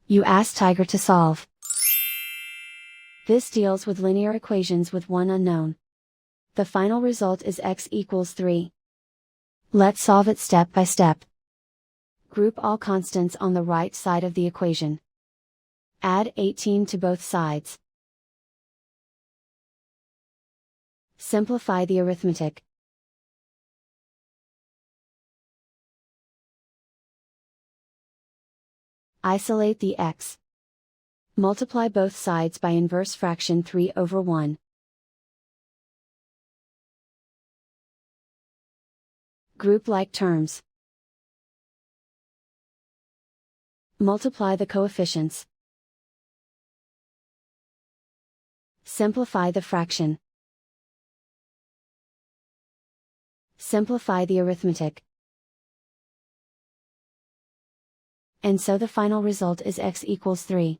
You ask Tiger to solve. This deals with linear equations with one unknown. The final result is x equals 3. Let's solve it step by step. Group all constants on the right side of the equation. Add 18 to both sides. Simplify the arithmetic. Isolate the x. Multiply both sides by inverse fraction 3/1. Group like terms. Multiply the coefficients. Simplify the fraction. Simplify the arithmetic. And so the final result is x equals 3.